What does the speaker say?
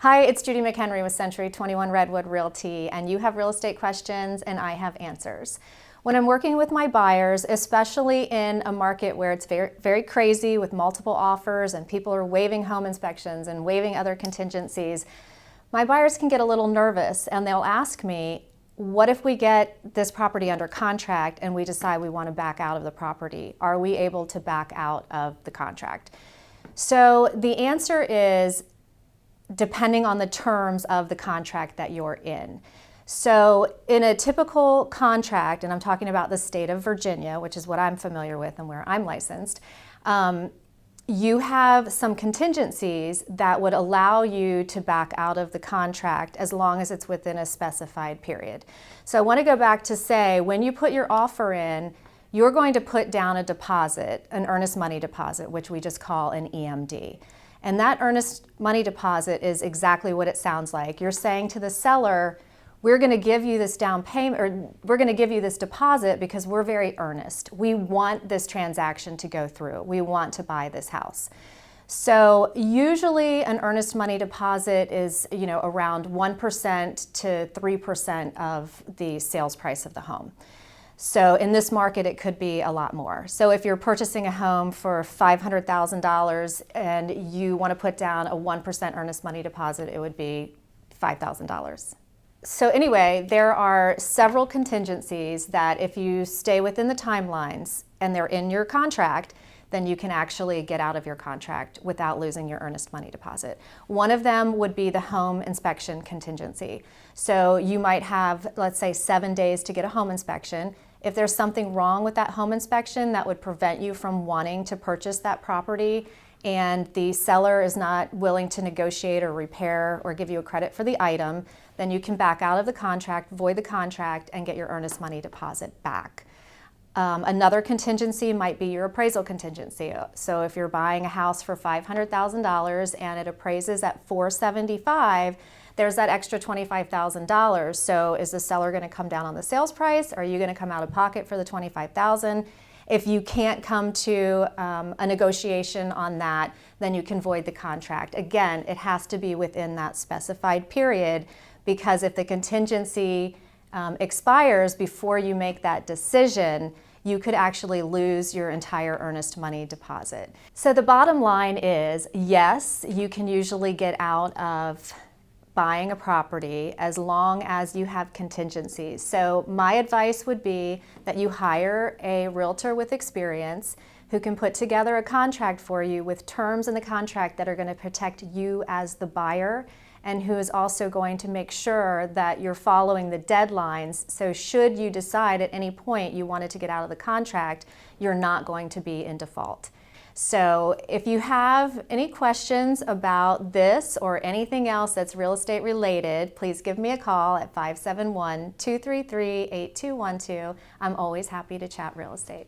Hi, it's Judy McHenry with Century 21 Redwood Realty, and you have real estate questions and I have answers. When I'm working with my buyers, especially in a market where it's very, very crazy with multiple offers and people are waiving home inspections and waiving other contingencies, my buyers can get a little nervous and they'll ask me, what if we get this property under contract and we decide we want to back out of the property? Are we able to back out of the contract? So the answer is, depending on the terms of the contract that you're in. So in a typical contract, and I'm talking about the state of Virginia, which is what I'm familiar with and where I'm licensed, you have some contingencies that would allow you to back out of the contract as long as it's within a specified period. So I want to go back to say, when you put your offer in, you're going to put down a deposit, an earnest money deposit, which we just call an EMD. And that earnest money deposit is exactly what it sounds like. You're saying to the seller, we're going to give you this down payment, or we're going to give you this deposit because we're very earnest. We want this transaction to go through. We want to buy this house. So usually an earnest money deposit is, around 1% to 3% of the sales price of the home. So in this market, it could be a lot more. So if you're purchasing a home for $500,000 and you want to put down a 1% earnest money deposit, it would be $5,000. So anyway, there are several contingencies that if you stay within the timelines and they're in your contract, then you can actually get out of your contract without losing your earnest money deposit. One of them would be the home inspection contingency. So you might have, let's say, 7 days to get a home inspection. If there's something wrong with that home inspection that would prevent you from wanting to purchase that property, and the seller is not willing to negotiate or repair or give you a credit for the item, then you can back out of the contract, void the contract, and get your earnest money deposit back. Another contingency might be your appraisal contingency. So if you're buying a house for $500,000 and it appraises at $475,000, there's that extra $25,000. So is the seller going to come down on the sales price? Or are you going to come out of pocket for the $25,000? If you can't come to a negotiation on that, then you can void the contract. Again, it has to be within that specified period, because if the contingency expires before you make that decision, you could actually lose your entire earnest money deposit. So the bottom line is, yes, you can usually get out of buying a property as long as you have contingencies. So my advice would be that you hire a realtor with experience who can put together a contract for you with terms in the contract that are going to protect you as the buyer, and who is also going to make sure that you're following the deadlines. So should you decide at any point you wanted to get out of the contract, you're not going to be in default. So if you have any questions about this or anything else that's real estate related, please give me a call at 571-233-8212. I'm always happy to chat real estate.